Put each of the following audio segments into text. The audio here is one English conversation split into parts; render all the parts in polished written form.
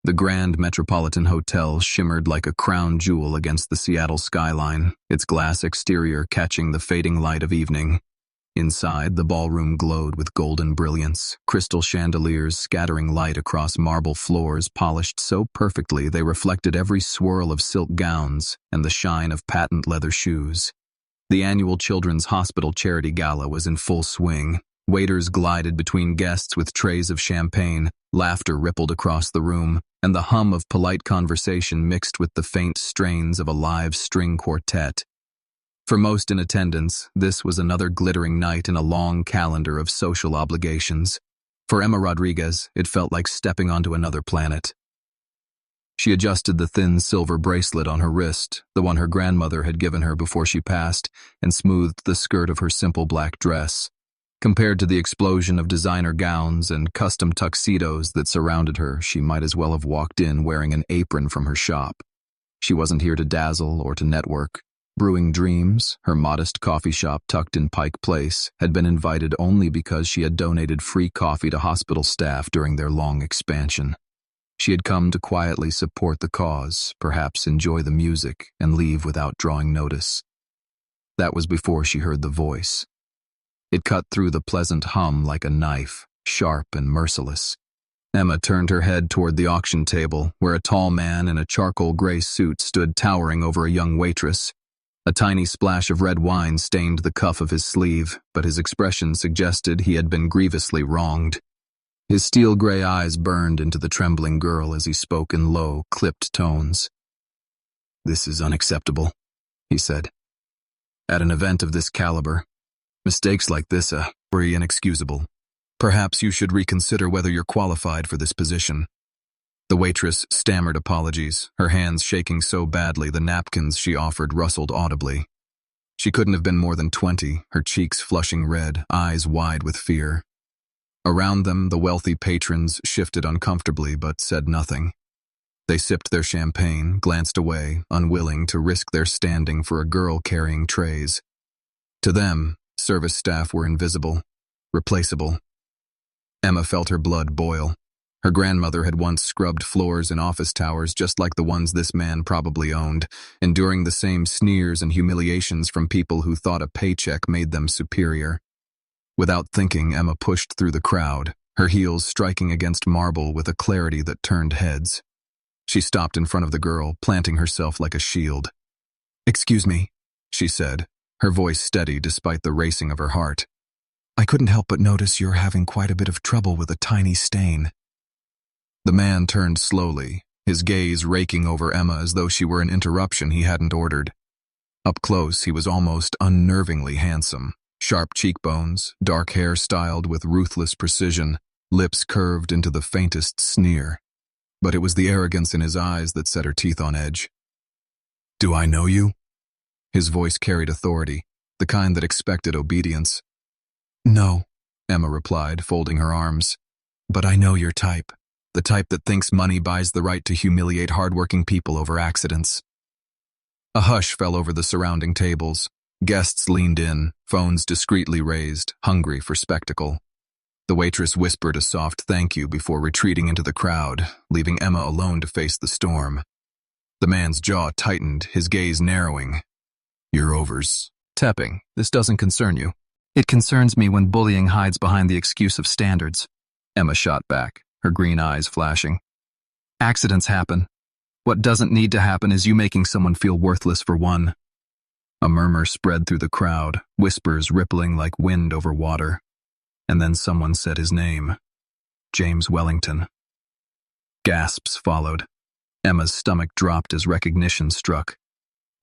The Grand Metropolitan Hotel shimmered like a crown jewel against the Seattle skyline, its glass exterior catching the fading light of evening. Inside, the ballroom glowed with golden brilliance, crystal chandeliers scattering light across marble floors polished so perfectly they reflected every swirl of silk gowns and the shine of patent leather shoes. The annual Children's Hospital Charity Gala was in full swing. Waiters glided between guests with trays of champagne, laughter rippled across the room, and the hum of polite conversation mixed with the faint strains of a live string quartet. For most in attendance, this was another glittering night in a long calendar of social obligations. For Emma Rodriguez, it felt like stepping onto another planet. She adjusted the thin silver bracelet on her wrist, the one her grandmother had given her before she passed, and smoothed the skirt of her simple black dress. Compared to the explosion of designer gowns and custom tuxedos that surrounded her, she might as well have walked in wearing an apron from her shop. She wasn't here to dazzle or to network. Brewing Dreams, her modest coffee shop tucked in Pike Place, had been invited only because she had donated free coffee to hospital staff during their long expansion. She had come to quietly support the cause, perhaps enjoy the music, and leave without drawing notice. That was before she heard the voice. It cut through the pleasant hum like a knife, sharp and merciless. Emma turned her head toward the auction table, where a tall man in a charcoal gray suit stood towering over a young waitress. A tiny splash of red wine stained the cuff of his sleeve, but his expression suggested he had been grievously wronged. His steel gray eyes burned into the trembling girl as he spoke in low, clipped tones. "This is unacceptable," he said. "At an event of this caliber, mistakes like this are inexcusable. Perhaps you should reconsider whether you're qualified for this position." The waitress stammered apologies, her hands shaking so badly the napkins she offered rustled audibly. She couldn't have been more than 20, her cheeks flushing red, eyes wide with fear. Around them, the wealthy patrons shifted uncomfortably but said nothing. They sipped their champagne, glanced away, unwilling to risk their standing for a girl carrying trays. To them, service staff were invisible, replaceable. Emma felt her blood boil. Her grandmother had once scrubbed floors in office towers just like the ones this man probably owned, enduring the same sneers and humiliations from people who thought a paycheck made them superior. Without thinking, Emma pushed through the crowd, her heels striking against marble with a clarity that turned heads. She stopped in front of the girl, planting herself like a shield. "Excuse me," she said, her voice steady despite the racing of her heart. "I couldn't help but notice you're having quite a bit of trouble with a tiny stain." The man turned slowly, his gaze raking over Emma as though she were an interruption he hadn't ordered. Up close, he was almost unnervingly handsome. Sharp cheekbones, dark hair styled with ruthless precision, lips curved into the faintest sneer. But it was the arrogance in his eyes that set her teeth on edge. "Do I know you?" His voice carried authority, the kind that expected obedience. "No," Emma replied, folding her arms. "But I know your type. The type that thinks money buys the right to humiliate hardworking people over accidents." A hush fell over the surrounding tables. Guests leaned in, phones discreetly raised, hungry for spectacle. The waitress whispered a soft thank you before retreating into the crowd, leaving Emma alone to face the storm. The man's jaw tightened, his gaze narrowing. "You're overs." "Tapping, this doesn't concern you." "It concerns me when bullying hides behind the excuse of standards," Emma shot back, her green eyes flashing. "Accidents happen. What doesn't need to happen is you making someone feel worthless for one." A murmur spread through the crowd, whispers rippling like wind over water. And then someone said his name. James Wellington. Gasps followed. Emma's stomach dropped as recognition struck.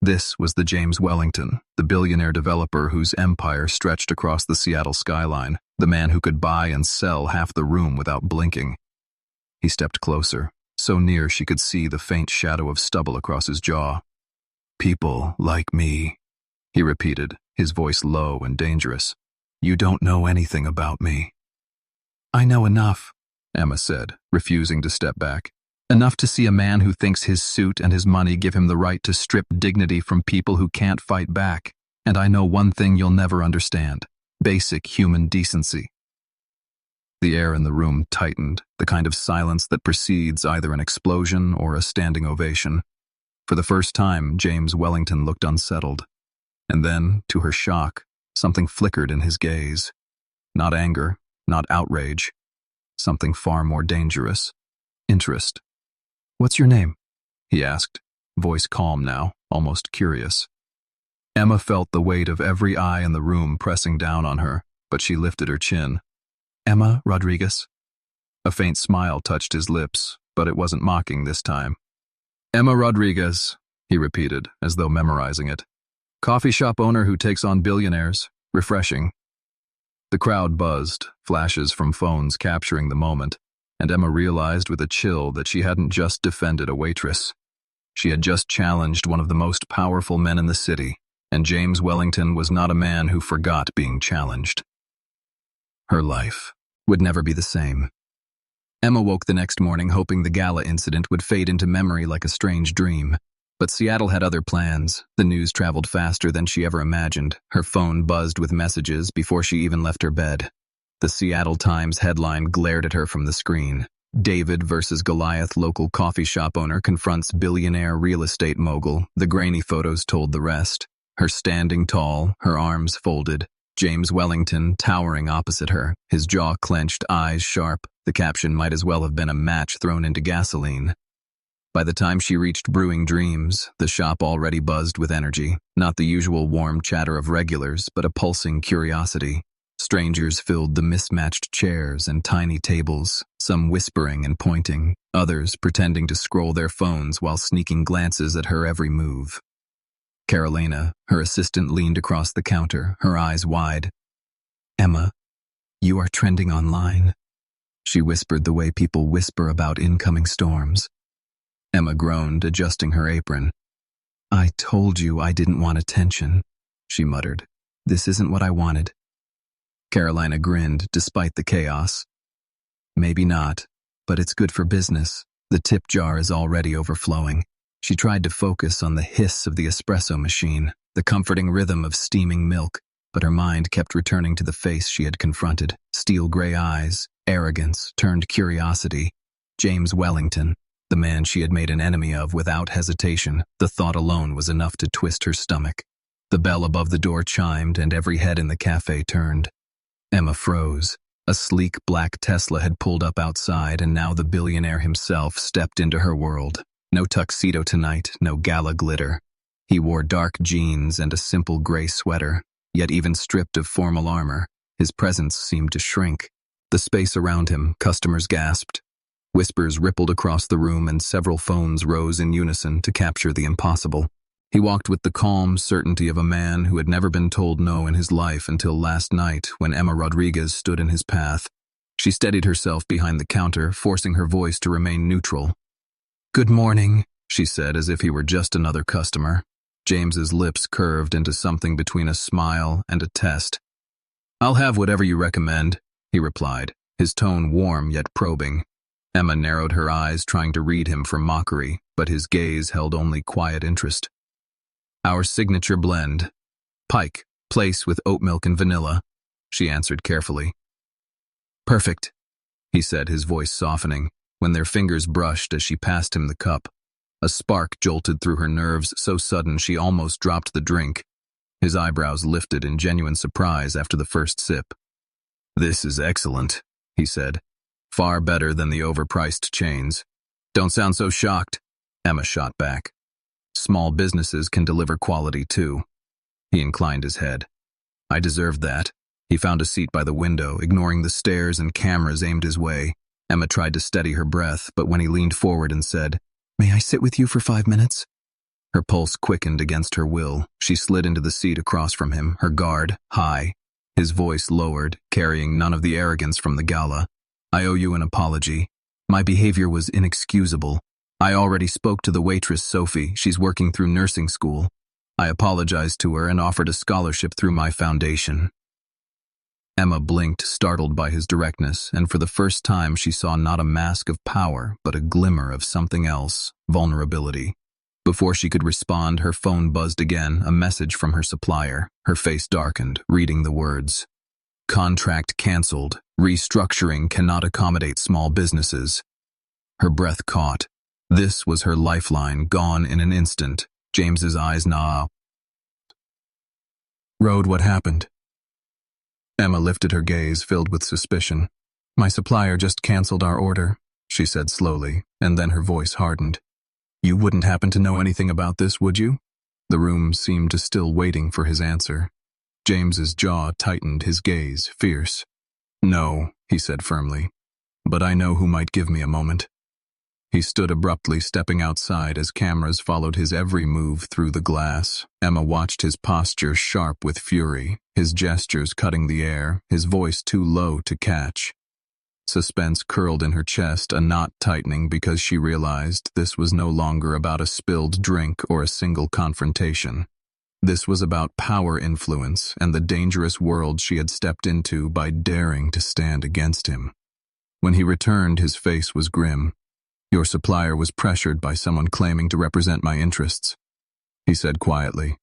This was the James Wellington, the billionaire developer whose empire stretched across the Seattle skyline, the man who could buy and sell half the room without blinking. He stepped closer, so near she could see the faint shadow of stubble across his jaw. "People like me," he repeated, his voice low and dangerous. "You don't know anything about me." "I know enough," Emma said, refusing to step back. "Enough to see a man who thinks his suit and his money give him the right to strip dignity from people who can't fight back. And I know one thing you'll never understand: basic human decency." The air in the room tightened, the kind of silence that precedes either an explosion or a standing ovation. For the first time, James Wellington looked unsettled. And then, to her shock, something flickered in his gaze. Not anger, not outrage. Something far more dangerous. Interest. "What's your name?" he asked, voice calm now, almost curious. Emma felt the weight of every eye in the room pressing down on her, but she lifted her chin. "Emma Rodriguez." A faint smile touched his lips, but it wasn't mocking this time. "Emma Rodriguez," he repeated, as though memorizing it. "Coffee shop owner who takes on billionaires. Refreshing." The crowd buzzed, flashes from phones capturing the moment, and Emma realized with a chill that she hadn't just defended a waitress. She had just challenged one of the most powerful men in the city, and James Wellington was not a man who forgot being challenged. Her life would never be the same. Emma woke the next morning hoping the gala incident would fade into memory like a strange dream. But Seattle had other plans. The news traveled faster than she ever imagined. Her phone buzzed with messages before she even left her bed. The Seattle Times headline glared at her from the screen. "David versus Goliath, local coffee shop owner confronts billionaire real estate mogul." The grainy photos told the rest. Her standing tall, her arms folded. James Wellington towering opposite her, his jaw clenched, eyes sharp. The caption might as well have been a match thrown into gasoline. By the time she reached Brewing Dreams, the shop already buzzed with energy, not the usual warm chatter of regulars, but a pulsing curiosity. Strangers filled the mismatched chairs and tiny tables, some whispering and pointing, others pretending to scroll their phones while sneaking glances at her every move. Carolina, her assistant, leaned across the counter, her eyes wide. "Emma, you are trending online," she whispered the way people whisper about incoming storms. Emma groaned, adjusting her apron. "I told you I didn't want attention," she muttered. "This isn't what I wanted." Carolina grinned, despite the chaos. "Maybe not, but it's good for business. The tip jar is already overflowing." She tried to focus on the hiss of the espresso machine, the comforting rhythm of steaming milk, but her mind kept returning to the face she had confronted. Steel gray eyes, arrogance, turned curiosity. James Wellington, the man she had made an enemy of without hesitation. The thought alone was enough to twist her stomach. The bell above the door chimed, and every head in the cafe turned. Emma froze. A sleek black Tesla had pulled up outside, and now the billionaire himself stepped into her world. No tuxedo tonight, no gala glitter. He wore dark jeans and a simple gray sweater, yet even stripped of formal armor, his presence seemed to shrink. The space around him, customers gasped. Whispers rippled across the room, and several phones rose in unison to capture the impossible. He walked with the calm certainty of a man who had never been told no in his life until last night when Emma Rodriguez stood in his path. She steadied herself behind the counter, forcing her voice to remain neutral. "Good morning," she said, as if he were just another customer. James's lips curved into something between a smile and a test. "I'll have whatever you recommend," he replied, his tone warm yet probing. Emma narrowed her eyes, trying to read him for mockery, but his gaze held only quiet interest. "Our signature blend. Pike, place with oat milk and vanilla," she answered carefully. "Perfect," he said, his voice softening, when their fingers brushed as she passed him the cup. A spark jolted through her nerves, so sudden she almost dropped the drink. His eyebrows lifted in genuine surprise after the first sip. "This is excellent," he said. "Far better than the overpriced chains." "Don't sound so shocked," Emma shot back. "Small businesses can deliver quality too." He inclined his head. "I deserved that." He found a seat by the window, ignoring the stares and cameras aimed his way. Emma tried to steady her breath, but when he leaned forward and said, "May I sit with you for 5 minutes?" Her pulse quickened against her will. She slid into the seat across from him, her guard high. His voice lowered, carrying none of the arrogance from the gala. "I owe you an apology. My behavior was inexcusable. I already spoke to the waitress, Sophie. She's working through nursing school. I apologized to her and offered a scholarship through my foundation." Emma blinked, startled by his directness, and for the first time she saw not a mask of power, but a glimmer of something else, vulnerability. Before she could respond, her phone buzzed again, a message from her supplier. Her face darkened, reading the words. Contract cancelled. Restructuring cannot accommodate small businesses. Her breath caught. This was her lifeline, gone in an instant. James's eyes narrowed. Road, what happened? Emma lifted her gaze, filled with suspicion. My supplier just cancelled our order, she said slowly, and then her voice hardened. You wouldn't happen to know anything about this, would you? The room seemed to still waiting for his answer. James's jaw tightened, his gaze fierce. No, he said firmly, but I know who might give me a moment. He stood abruptly, stepping outside as cameras followed his every move through the glass. Emma watched his posture sharp with fury, his gestures cutting the air, his voice too low to catch. Suspense curled in her chest, a knot tightening because she realized this was no longer about a spilled drink or a single confrontation. This was about power influence and the dangerous world she had stepped into by daring to stand against him. When he returned, his face was grim. Your supplier was pressured by someone claiming to represent my interests, he said quietly.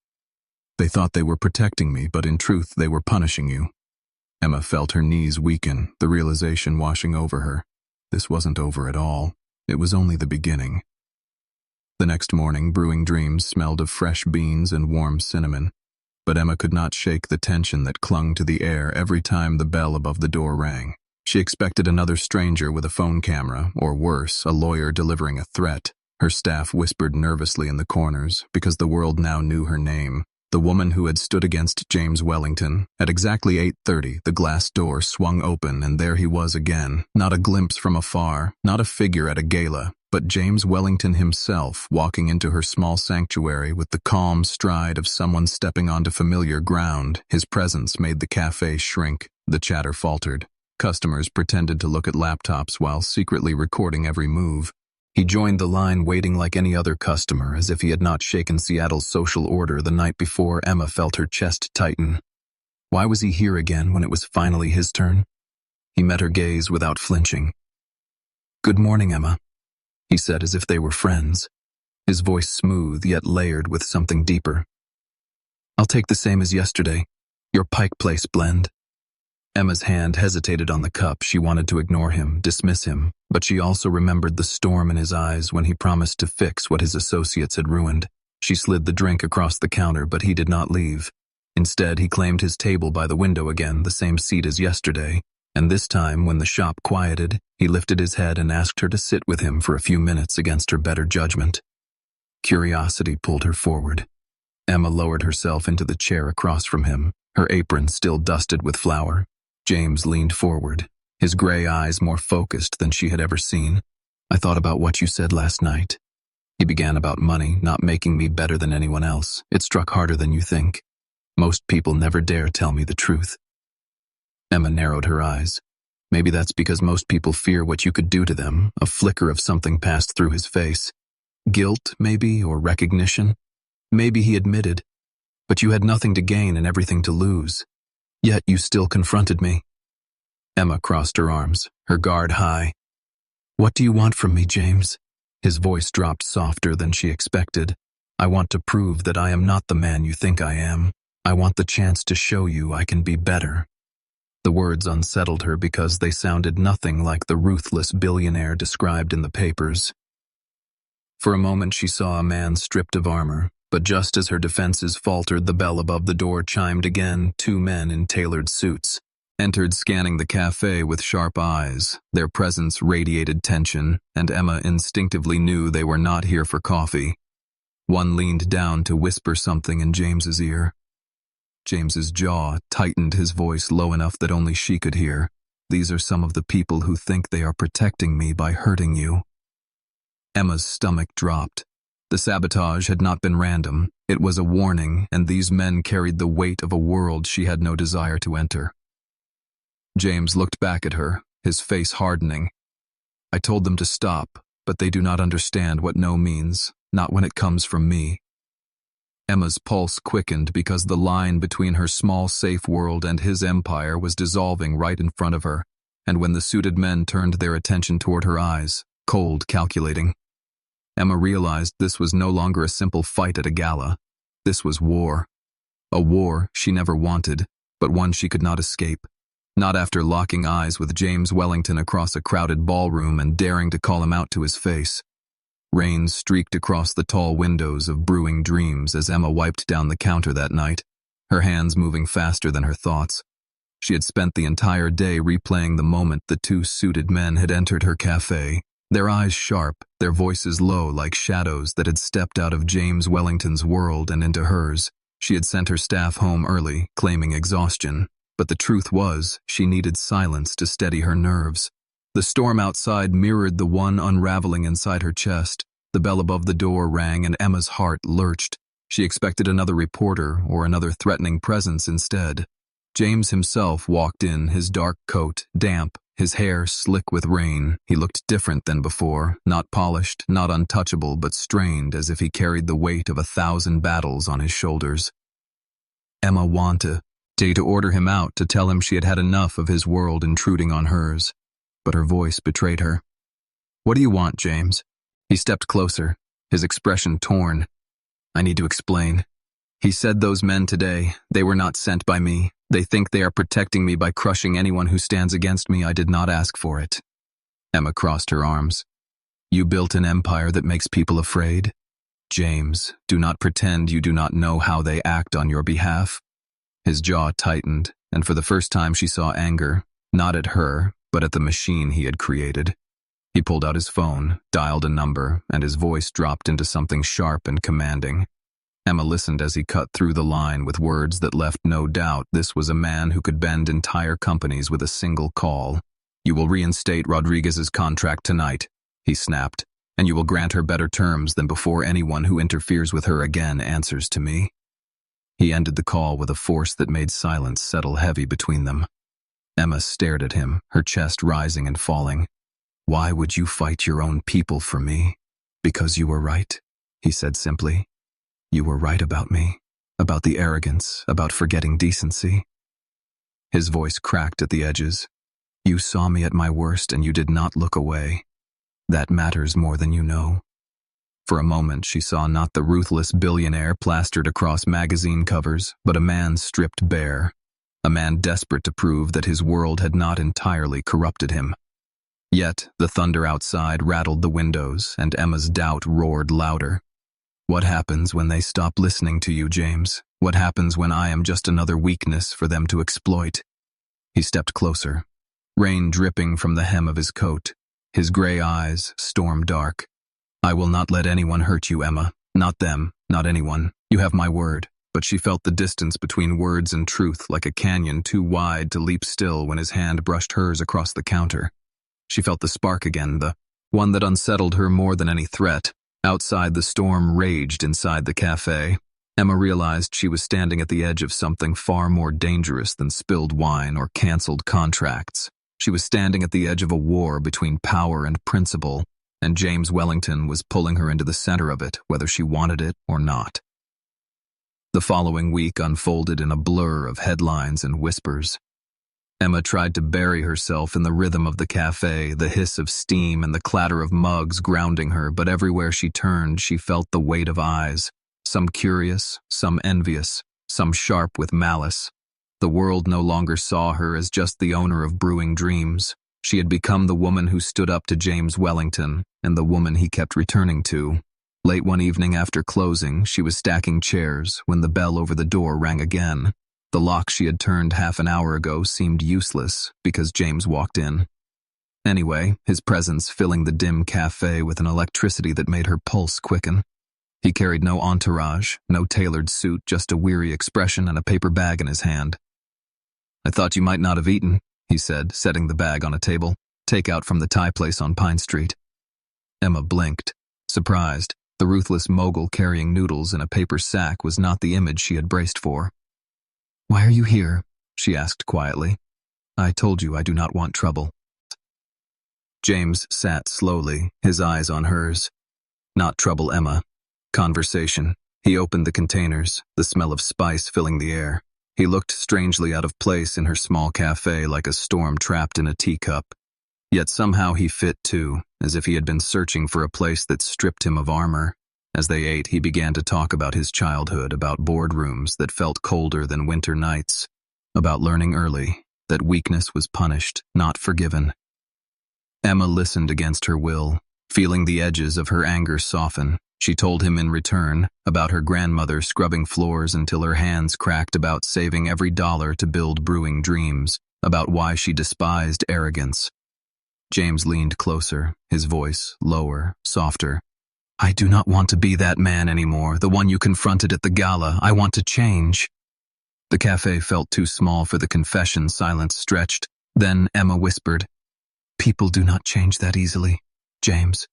They thought they were protecting me, but in truth they were punishing you. Emma felt her knees weaken, the realization washing over her. This wasn't over at all. It was only the beginning. The next morning, brewing dreams smelled of fresh beans and warm cinnamon, but Emma could not shake the tension that clung to the air every time the bell above the door rang. She expected another stranger with a phone camera, or worse, a lawyer delivering a threat. Her staff whispered nervously in the corners, because the world now knew her name. The woman who had stood against James Wellington. At exactly 8:30, the glass door swung open, and there he was again. Not a glimpse from afar, not a figure at a gala, but James Wellington himself, walking into her small sanctuary with the calm stride of someone stepping onto familiar ground. His presence made the cafe shrink. The chatter faltered. Customers pretended to look at laptops while secretly recording every move. He joined the line, waiting like any other customer, as if he had not shaken Seattle's social order the night before. Emma felt her chest tighten. Why was he here again when it was finally his turn? He met her gaze without flinching. Good morning, Emma, he said as if they were friends, his voice smooth yet layered with something deeper. I'll take the same as yesterday, your Pike Place blend. Emma's hand hesitated on the cup. She wanted to ignore him, dismiss him, but she also remembered the storm in his eyes when he promised to fix what his associates had ruined. She slid the drink across the counter, but he did not leave. Instead, he claimed his table by the window again, the same seat as yesterday, and this time, when the shop quieted, he lifted his head and asked her to sit with him for a few minutes against her better judgment. Curiosity pulled her forward. Emma lowered herself into the chair across from him, her apron still dusted with flour. James leaned forward, his gray eyes more focused than she had ever seen. I thought about what you said last night. He began about money, not making me better than anyone else. It struck harder than you think. Most people never dare tell me the truth. Emma narrowed her eyes. Maybe that's because most people fear what you could do to them. A flicker of something passed through his face. Guilt, maybe, or recognition. Maybe he admitted. But you had nothing to gain and everything to lose. Yet you still confronted me. Emma crossed her arms, her guard high. What do you want from me, James? His voice dropped softer than she expected. I want to prove that I am not the man you think I am. I want the chance to show you I can be better. The words unsettled her because they sounded nothing like the ruthless billionaire described in the papers. For a moment she saw a man stripped of armor, but just as her defenses faltered, the bell above the door chimed again. 2 men in tailored suits entered, scanning the cafe with sharp eyes. Their presence radiated tension, and Emma instinctively knew they were not here for coffee. One leaned down to whisper something in James's ear. James's jaw tightened, his voice low enough that only she could hear. These are some of the people who think they are protecting me by hurting you. Emma's stomach dropped. The sabotage had not been random. It was a warning, and these men carried the weight of a world she had no desire to enter. James looked back at her, his face hardening. I told them to stop, but they do not understand what no means, not when it comes from me. Emma's pulse quickened because the line between her small, safe world and his empire was dissolving right in front of her, and when the suited men turned their attention toward her eyes, cold, calculating, Emma realized this was no longer a simple fight at a gala. This was war. A war she never wanted, but one she could not escape. Not after locking eyes with James Wellington across a crowded ballroom and daring to call him out to his face. Rain streaked across the tall windows of Brewing Dreams as Emma wiped down the counter that night, her hands moving faster than her thoughts. She had spent the entire day replaying the moment the two suited men had entered her cafe, their eyes sharp, their voices low like shadows that had stepped out of James Wellington's world and into hers. She had sent her staff home early, claiming exhaustion, but the truth was she needed silence to steady her nerves. The storm outside mirrored the one unraveling inside her chest. The bell above the door rang and Emma's heart lurched. She expected another reporter or another threatening presence instead. James himself walked in, his dark coat damp, his hair slick with rain. He looked different than before, not polished, not untouchable, but strained as if he carried the weight of 1,000 battles on his shoulders. Emma wanted to order him out, to tell him she had had enough of his world intruding on hers. But her voice betrayed her. "What do you want, James?" He stepped closer, his expression torn. "I need to explain. He said those men today, they were not sent by me. They think they are protecting me by crushing anyone who stands against me. I did not ask for it." Emma crossed her arms. "You built an empire that makes people afraid? James, do not pretend you do not know how they act on your behalf." His jaw tightened, and for the first time she saw anger, not at her, but at the machine he had created. He pulled out his phone, dialed a number, and his voice dropped into something sharp and commanding. Emma listened as he cut through the line with words that left no doubt this was a man who could bend entire companies with a single call. "You will reinstate Rodriguez's contract tonight," he snapped, "and you will grant her better terms than before. Anyone who interferes with her again answers to me." He ended the call with a force that made silence settle heavy between them. Emma stared at him, her chest rising and falling. "Why would you fight your own people for me?" "Because you were right," he said simply. "You were right about me, about the arrogance, about forgetting decency." His voice cracked at the edges. "You saw me at my worst and you did not look away. That matters more than you know." For a moment she saw not the ruthless billionaire plastered across magazine covers, but a man stripped bare. A man desperate to prove that his world had not entirely corrupted him. Yet the thunder outside rattled the windows, and Emma's doubt roared louder. "What happens when they stop listening to you, James? What happens when I am just another weakness for them to exploit?" He stepped closer, rain dripping from the hem of his coat, his gray eyes storm dark. "I will not let anyone hurt you, Emma. Not them, not anyone. You have my word." But she felt the distance between words and truth like a canyon too wide to leap still when his hand brushed hers across the counter. She felt the spark again, the one that unsettled her more than any threat. Outside, the storm raged inside the cafe. Emma realized she was standing at the edge of something far more dangerous than spilled wine or canceled contracts. She was standing at the edge of a war between power and principle, and James Wellington was pulling her into the center of it, whether she wanted it or not. The following week unfolded in a blur of headlines and whispers. Emma tried to bury herself in the rhythm of the cafe, the hiss of steam and the clatter of mugs grounding her, but everywhere she turned she felt the weight of eyes, some curious, some envious, some sharp with malice. The world no longer saw her as just the owner of Brewing Dreams. She had become the woman who stood up to James Wellington, and the woman he kept returning to. Late one evening after closing, she was stacking chairs when the bell over the door rang again. The lock she had turned half an hour ago seemed useless because James walked in. Anyway, his presence filling the dim cafe with an electricity that made her pulse quicken. He carried no entourage, no tailored suit, just a weary expression and a paper bag in his hand. "I thought you might not have eaten," he said, setting the bag on a table. "Takeout from the Thai place on Pine Street." Emma blinked, surprised. The ruthless mogul carrying noodles in a paper sack was not the image she had braced for. "Why are you here?" she asked quietly. "I told you I do not want trouble." James sat slowly, his eyes on hers. "Not trouble, Emma. Conversation." He opened the containers, the smell of spice filling the air. He looked strangely out of place in her small cafe, like a storm trapped in a teacup. Yet somehow he fit too, as if he had been searching for a place that stripped him of armor. As they ate, he began to talk about his childhood, about boardrooms that felt colder than winter nights, about learning early, that weakness was punished, not forgiven. Emma listened against her will, feeling the edges of her anger soften. She told him in return about her grandmother scrubbing floors until her hands cracked, about saving every dollar to build brewing dreams, about why she despised arrogance. James leaned closer, his voice lower, softer. I do not want to be that man anymore, the one you confronted at the gala. I want to change. The cafe felt too small for the confession. Silence stretched. Then Emma whispered, People do not change that easily, James.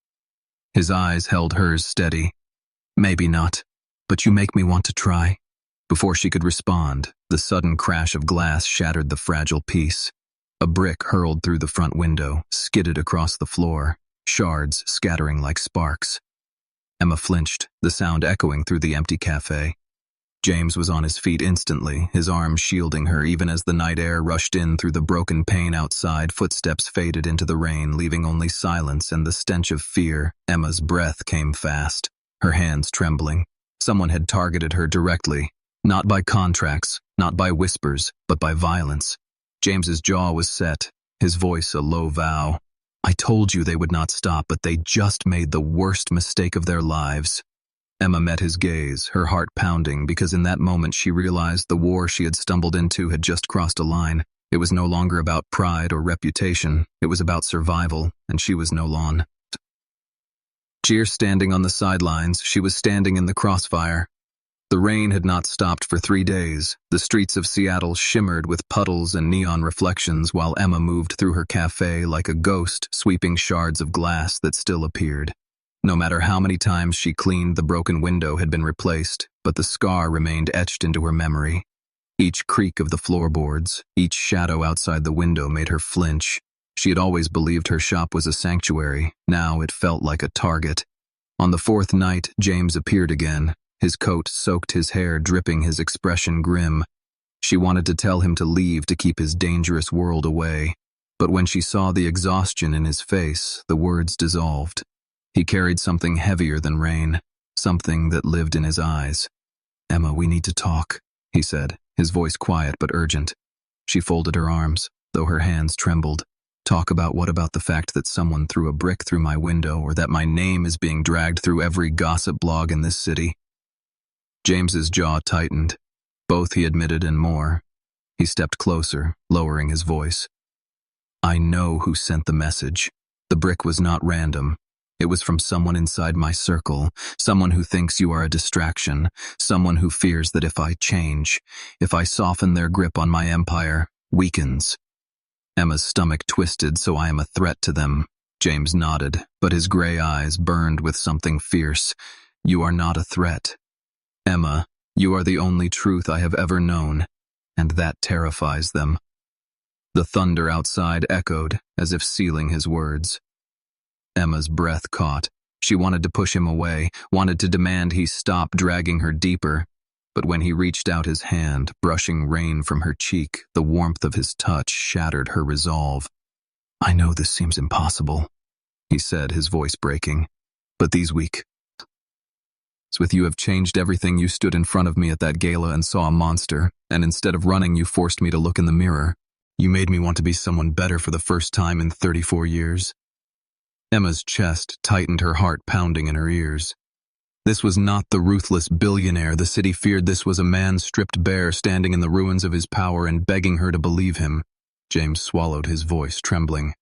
His eyes held hers steady. Maybe not, but you make me want to try. Before she could respond, the sudden crash of glass shattered the fragile piece. A brick hurled through the front window, skidded across the floor, shards scattering like sparks. Emma flinched, the sound echoing through the empty cafe. James was on his feet instantly, his arms shielding her even as the night air rushed in through the broken pane outside. Footsteps faded into the rain, leaving only silence and the stench of fear. Emma's breath came fast, her hands trembling. Someone had targeted her directly, not by contracts, not by whispers, but by violence. James's jaw was set, his voice a low vow. I told you they would not stop, but they just made the worst mistake of their lives. Emma met his gaze, her heart pounding, because in that moment she realized the war she had stumbled into had just crossed a line. It was no longer about pride or reputation, it was about survival, and she was no longer. Cheer standing on the sidelines, she was standing in the crossfire. The rain had not stopped for 3 days. The streets of Seattle shimmered with puddles and neon reflections while Emma moved through her cafe like a ghost, sweeping shards of glass that still appeared. No matter how many times she cleaned, the broken window had been replaced, but the scar remained etched into her memory. Each creak of the floorboards, each shadow outside the window made her flinch. She had always believed her shop was a sanctuary. Now it felt like a target. On the 4th night, James appeared again. His coat soaked, his hair dripping, his expression grim. She wanted to tell him to leave, to keep his dangerous world away. But when she saw the exhaustion in his face, the words dissolved. He carried something heavier than rain, something that lived in his eyes. Emma, we need to talk, he said, his voice quiet but urgent. She folded her arms, though her hands trembled. Talk about what? About the fact that someone threw a brick through my window, or that my name is being dragged through every gossip blog in this city? James's jaw tightened. Both, he admitted, and more. He stepped closer, lowering his voice. I know who sent the message. The brick was not random. It was from someone inside my circle, someone who thinks you are a distraction, someone who fears that if I change, if I soften their grip on my empire, weakens. Emma's stomach twisted. So I am a threat to them. James nodded, but his gray eyes burned with something fierce. You are not a threat. Emma, you are the only truth I have ever known, and that terrifies them. The thunder outside echoed, as if sealing his words. Emma's breath caught. She wanted to push him away, wanted to demand he stop dragging her deeper. But when he reached out his hand, brushing rain from her cheek, the warmth of his touch shattered her resolve. I know this seems impossible, he said, his voice breaking. But these weeks with you have changed everything. You stood in front of me at that gala and saw a monster, and instead of running, you forced me to look in the mirror. You made me want to be someone better for the first time in 34 years. Emma's chest tightened, her heart pounding in her ears. This was not the ruthless billionaire the city feared. This was a man stripped bare, standing in the ruins of his power and begging her to believe him. James swallowed, his voice trembling.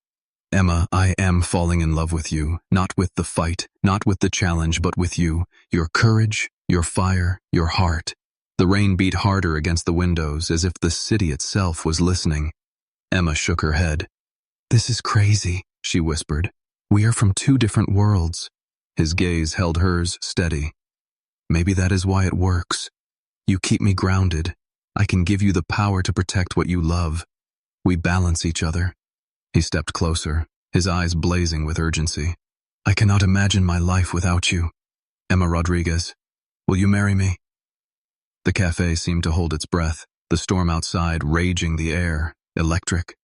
Emma, I am falling in love with you, not with the fight, not with the challenge, but with you, your courage, your fire, your heart. The rain beat harder against the windows, as if the city itself was listening. Emma shook her head. This is crazy, she whispered. We are from 2 different worlds. His gaze held hers steady. Maybe that is why it works. You keep me grounded. I can give you the power to protect what you love. We balance each other. He stepped closer, his eyes blazing with urgency. I cannot imagine my life without you. Emma Rodriguez, will you marry me? The cafe seemed to hold its breath, the storm outside raging, the air electric.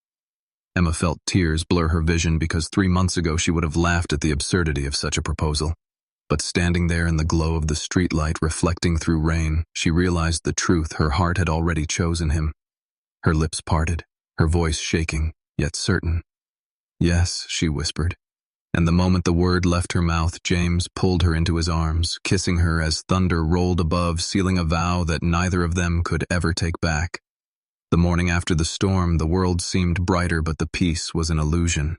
Emma felt tears blur her vision, because 3 months ago she would have laughed at the absurdity of such a proposal. But standing there in the glow of the streetlight reflecting through rain, she realized the truth. Her heart had already chosen him. Her lips parted, her voice shaking, yet certain. "Yes," she whispered. And the moment the word left her mouth, James pulled her into his arms, kissing her as thunder rolled above, sealing a vow that neither of them could ever take back. The morning after the storm, the world seemed brighter, but the peace was an illusion.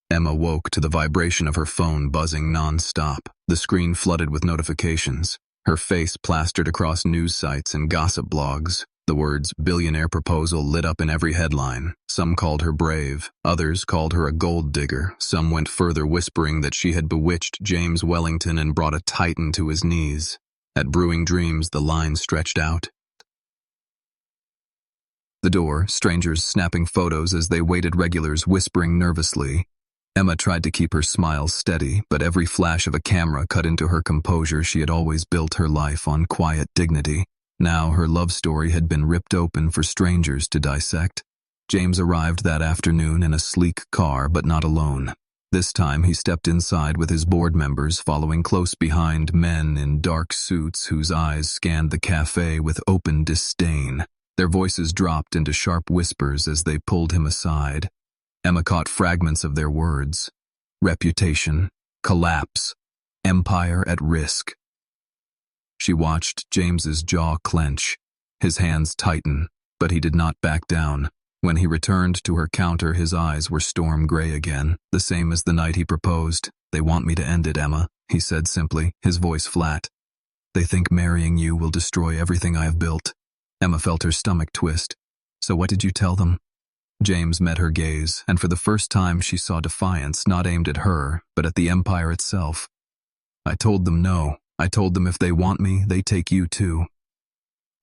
Emma woke to the vibration of her phone buzzing non-stop, the screen flooded with notifications, her face plastered across news sites and gossip blogs. The words "billionaire proposal" lit up in every headline. Some called her brave, others called her a gold digger, some went further, whispering that she had bewitched James Wellington and brought a titan to his knees. At Brewing Dreams, the line stretched out. The door, strangers snapping photos as they waited, regulars whispering nervously. Emma tried to keep her smile steady, but every flash of a camera cut into her composure. She had always built her life on quiet dignity. Now her love story had been ripped open for strangers to dissect. James arrived that afternoon in a sleek car, but not alone. This time he stepped inside with his board members, following close behind, men in dark suits whose eyes scanned the cafe with open disdain. Their voices dropped into sharp whispers as they pulled him aside. Emma caught fragments of their words. Reputation, collapse, empire at risk. She watched James's jaw clench, his hands tighten, but he did not back down. When he returned to her counter, his eyes were storm gray again, the same as the night he proposed. "They want me to end it, Emma," he said simply, his voice flat. "They think marrying you will destroy everything I have built." Emma felt her stomach twist. "So what did you tell them?" James met her gaze, and for the first time she saw defiance, not aimed at her, but at the empire itself. "I told them no. I told them if they want me, they take you too."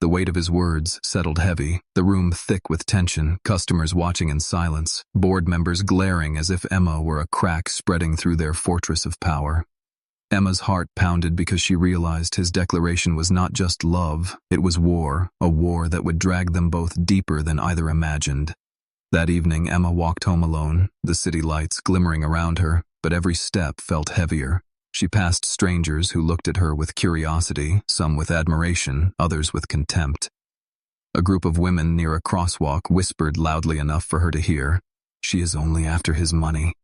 The weight of his words settled heavy, the room thick with tension, customers watching in silence, board members glaring as if Emma were a crack spreading through their fortress of power. Emma's heart pounded because she realized his declaration was not just love, it was war, a war that would drag them both deeper than either imagined. That evening, Emma walked home alone, the city lights glimmering around her, but every step felt heavier. She passed strangers who looked at her with curiosity, some with admiration, others with contempt. A group of women near a crosswalk whispered loudly enough for her to hear, "She is only after his money."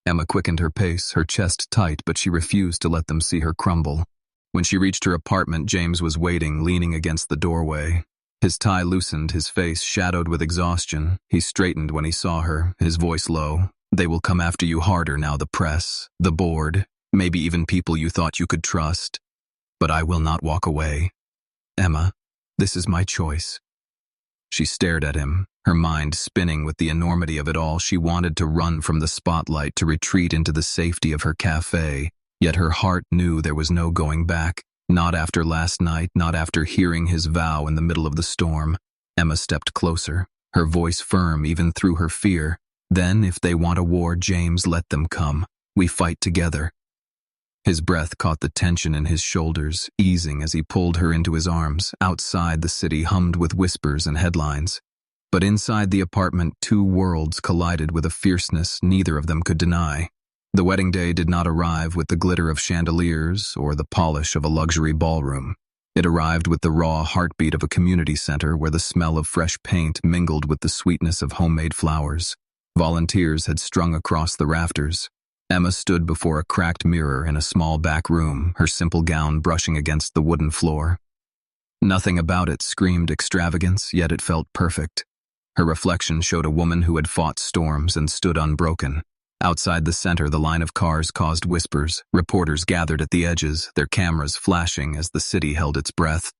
Emma quickened her pace, her chest tight, but she refused to let them see her crumble. When she reached her apartment, James was waiting, leaning against the doorway. His tie loosened, his face shadowed with exhaustion. He straightened when he saw her, his voice low. "They will come after you harder now, the press, the board, maybe even people you thought you could trust. But I will not walk away. Emma, this is my choice." She stared at him, her mind spinning with the enormity of it all. She wanted to run from the spotlight, to retreat into the safety of her cafe, yet her heart knew there was no going back. Not after last night, not after hearing his vow in the middle of the storm. Emma stepped closer, her voice firm even through her fear. "Then, if they want a war, James, let them come. We fight together." His breath caught the tension in his shoulders, easing as he pulled her into his arms. Outside, the city hummed with whispers and headlines. But inside the apartment, two worlds collided with a fierceness neither of them could deny. The wedding day did not arrive with the glitter of chandeliers or the polish of a luxury ballroom. It arrived with the raw heartbeat of a community center where the smell of fresh paint mingled with the sweetness of homemade flowers. Volunteers had strung across the rafters. Emma stood before a cracked mirror in a small back room, her simple gown brushing against the wooden floor. Nothing about it screamed extravagance, yet it felt perfect. Her reflection showed a woman who had fought storms and stood unbroken. Outside the center, the line of cars caused whispers. Reporters gathered at the edges, their cameras flashing as the city held its breath.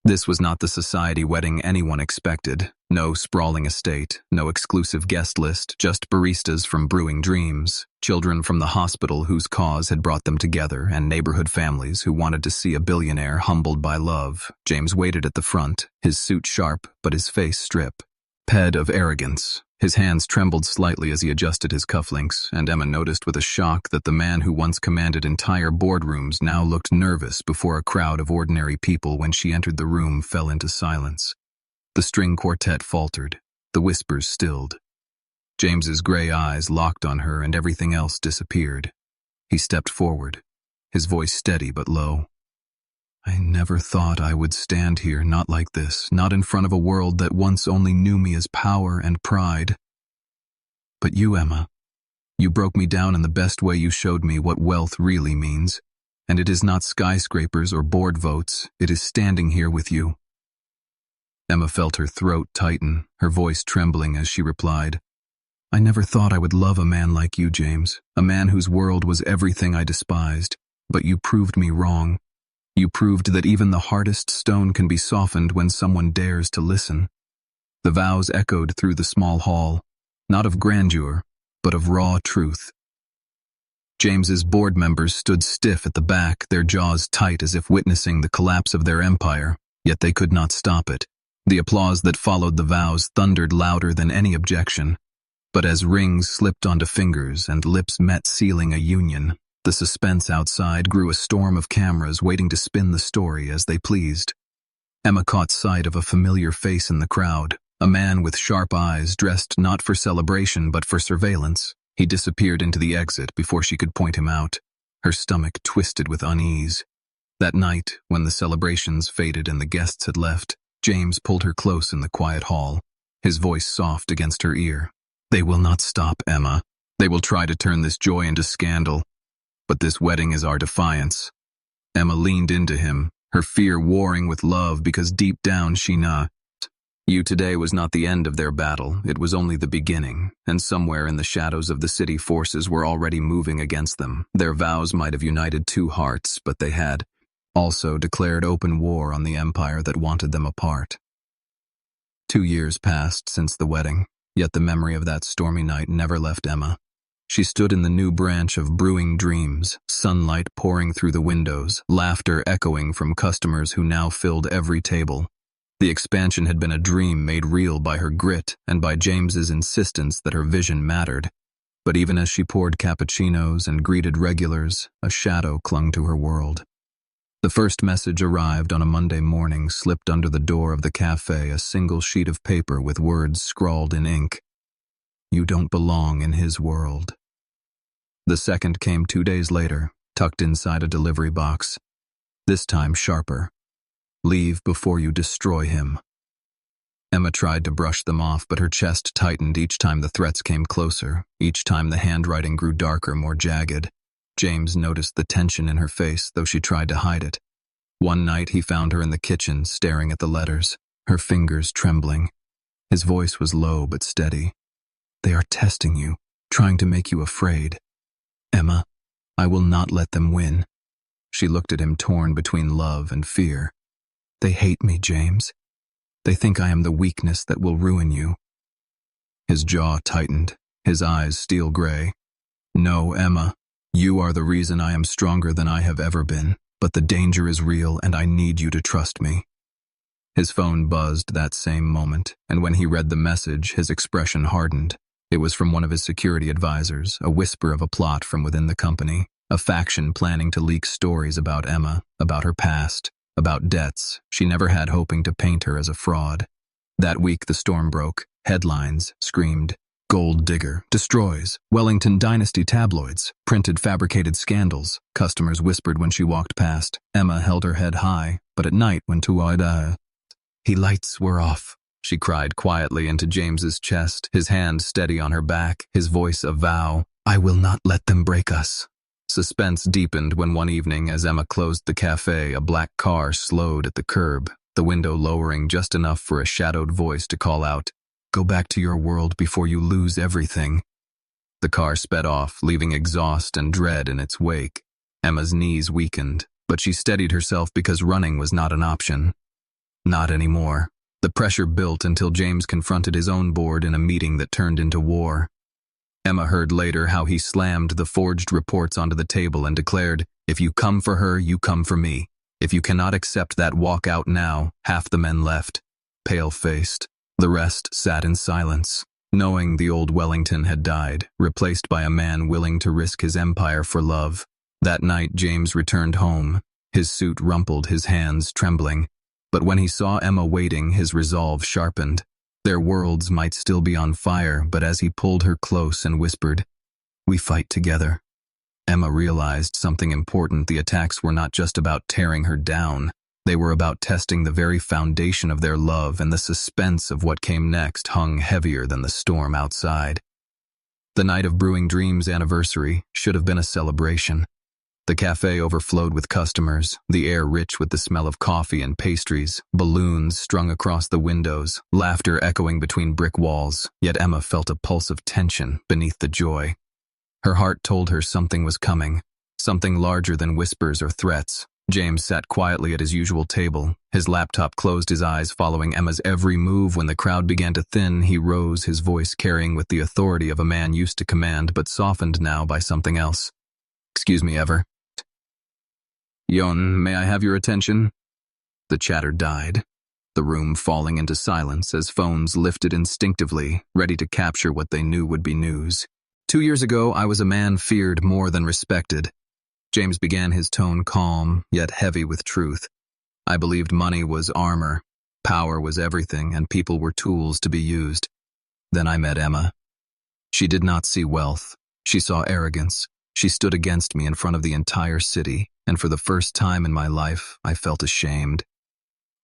This was not the society wedding anyone expected. No sprawling estate, no exclusive guest list, just baristas from Brewing Dreams, children from the hospital whose cause had brought them together, and neighborhood families who wanted to see a billionaire humbled by love. James waited at the front, his suit sharp, but his face strip. Ped of arrogance. His hands trembled slightly as he adjusted his cufflinks, and Emma noticed with a shock that the man who once commanded entire boardrooms now looked nervous before a crowd of ordinary people. When she entered the room, fell into silence. The string quartet faltered, the whispers stilled. James's gray eyes locked on her and everything else disappeared. He stepped forward, his voice steady but low. I never thought I would stand here, not like this, not in front of a world that once only knew me as power and pride. But you, Emma, you broke me down in the best way. You showed me what wealth really means. And it is not skyscrapers or board votes, it is standing here with you. Emma felt her throat tighten, her voice trembling as she replied, I never thought I would love a man like you, James, a man whose world was everything I despised. But you proved me wrong. You proved that even the hardest stone can be softened when someone dares to listen. The vows echoed through the small hall, not of grandeur, but of raw truth. James's board members stood stiff at the back, their jaws tight as if witnessing the collapse of their empire, yet they could not stop it. The applause that followed the vows thundered louder than any objection. But as rings slipped onto fingers and lips met sealing a union, the suspense outside grew a storm of cameras waiting to spin the story as they pleased. Emma caught sight of a familiar face in the crowd, a man with sharp eyes dressed not for celebration but for surveillance. He disappeared into the exit before she could point him out, her stomach twisted with unease. That night, when the celebrations faded and the guests had left, James pulled her close in the quiet hall, his voice soft against her ear. They will not stop, Emma. They will try to turn this joy into scandal. But this wedding is our defiance. Emma leaned into him, her fear warring with love because deep down she knew. You today was not the end of their battle, it was only the beginning, and somewhere in the shadows of the city forces were already moving against them. Their vows might have united two hearts, but they had also declared open war on the empire that wanted them apart. 2 years passed since the wedding, yet the memory of that stormy night never left Emma. She stood in the new branch of brewing dreams, sunlight pouring through the windows, laughter echoing from customers who now filled every table. The expansion had been a dream made real by her grit and by James's insistence that her vision mattered. But even as she poured cappuccinos and greeted regulars, a shadow clung to her world. The first message arrived on a Monday morning, slipped under the door of the cafe, a single sheet of paper with words scrawled in ink. You don't belong in his world. The second came 2 days later, tucked inside a delivery box. This time sharper. Leave before you destroy him. Emma tried to brush them off, but her chest tightened each time the threats came closer, each time the handwriting grew darker, more jagged. James noticed the tension in her face, though she tried to hide it. One night he found her in the kitchen, staring at the letters, her fingers trembling. His voice was low but steady. They are testing you, trying to make you afraid. Emma, I will not let them win. She looked at him, torn between love and fear. They hate me, James. They think I am the weakness that will ruin you. His jaw tightened, his eyes steel gray. No, Emma, you are the reason I am stronger than I have ever been, but the danger is real and I need you to trust me. His phone buzzed that same moment, and when he read the message, his expression hardened. It was from one of his security advisors, a whisper of a plot from within the company, a faction planning to leak stories about Emma, about her past, about debts she never had, hoping to paint her as a fraud. That week the storm broke. Headlines screamed, "Gold digger destroys Wellington dynasty tabloids, printed fabricated scandals." Customers whispered when she walked past. Emma held her head high, but at night when he lights were off, she cried quietly into James's chest, his hand steady on her back, his voice a vow. I will not let them break us. Suspense deepened when one evening, as Emma closed the cafe, a black car slowed at the curb, the window lowering just enough for a shadowed voice to call out, "Go back to your world before you lose everything." The car sped off, leaving exhaust and dread in its wake. Emma's knees weakened, but she steadied herself because running was not an option. Not anymore. The pressure built until James confronted his own board in a meeting that turned into war. Emma heard later how he slammed the forged reports onto the table and declared, "If you come for her, you come for me. If you cannot accept that, walk out now." Half the men left, pale-faced. The rest sat in silence, knowing the old Wellington had died, replaced by a man willing to risk his empire for love. That night James returned home, his suit rumpled, his hands trembling. But when he saw Emma waiting, his resolve sharpened. Their worlds might still be on fire, but as he pulled her close and whispered, "We fight together," Emma realized something important. The attacks were not just about tearing her down. They were about testing the very foundation of their love, and the suspense of what came next hung heavier than the storm outside. The night of Brewing Dreams' anniversary should have been a celebration. The cafe overflowed with customers, the air rich with the smell of coffee and pastries, balloons strung across the windows, laughter echoing between brick walls, yet Emma felt a pulse of tension beneath the joy. Her heart told her something was coming, something larger than whispers or threats. James sat quietly at his usual table. His laptop closed, his eyes following Emma's every move. When the crowd began to thin, he rose, his voice carrying with the authority of a man used to command but softened now by something else. "Excuse me, Ever. Yon, may I have your attention?" The chatter died, the room falling into silence as phones lifted instinctively, ready to capture what they knew would be news. 2 years ago, I was a man feared more than respected. James began, his tone calm, yet heavy with truth. I believed money was armor, power was everything, and people were tools to be used. Then I met Emma. She did not see wealth. She saw arrogance. She stood against me in front of the entire city, and for the first time in my life, I felt ashamed.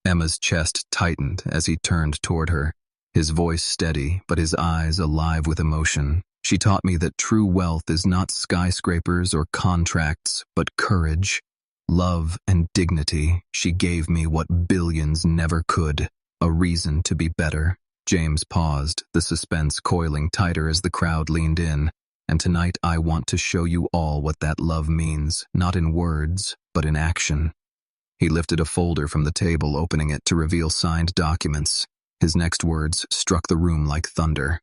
Emma's chest tightened as he turned toward her, his voice steady, but his eyes alive with emotion. She taught me that true wealth is not skyscrapers or contracts, but courage, love, and dignity. She gave me what billions never could, a reason to be better. James paused, the suspense coiling tighter as the crowd leaned in. And tonight I want to show you all what that love means, not in words, but in action. He lifted a folder from the table, opening it to reveal signed documents. His next words struck the room like thunder.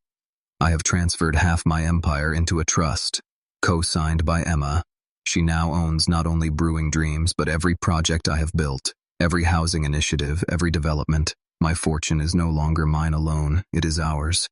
I have transferred half my empire into a trust, co-signed by Emma. She now owns not only Brewing Dreams, but every project I have built, every housing initiative, every development. My fortune is no longer mine alone, it is ours.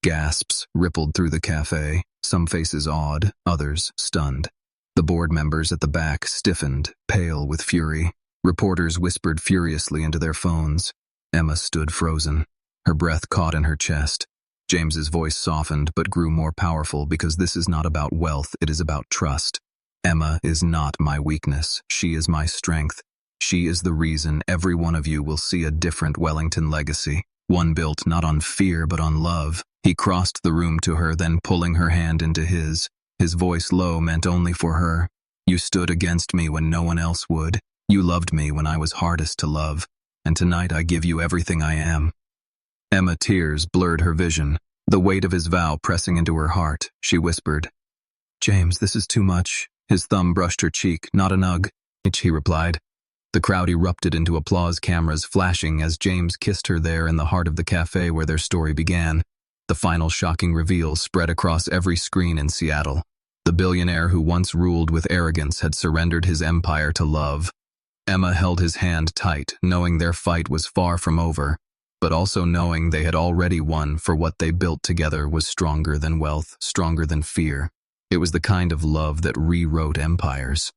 Gasps rippled through the cafe, some faces awed, others stunned. The board members at the back stiffened, pale with fury. Reporters whispered furiously into their phones. Emma stood frozen, her breath caught in her chest. James's voice softened but grew more powerful because this is not about wealth, it is about trust. Emma is not my weakness, she is my strength. She is the reason every one of you will see a different Wellington legacy, one built not on fear but on love. He crossed the room to her, then pulling her hand into his voice low, meant only for her. You stood against me when no one else would. You loved me when I was hardest to love, and tonight I give you everything I am. Emma, tears blurred her vision, the weight of his vow pressing into her heart. She whispered, "James, this is too much." His thumb brushed her cheek. "Not an ugh," he replied. The crowd erupted into applause, cameras flashing as James kissed her there in the heart of the cafe where their story began. The final shocking reveal spread across every screen in Seattle. The billionaire who once ruled with arrogance had surrendered his empire to love. Emma held his hand tight, knowing their fight was far from over, but also knowing they had already won, for what they built together was stronger than wealth, stronger than fear. It was the kind of love that rewrote empires.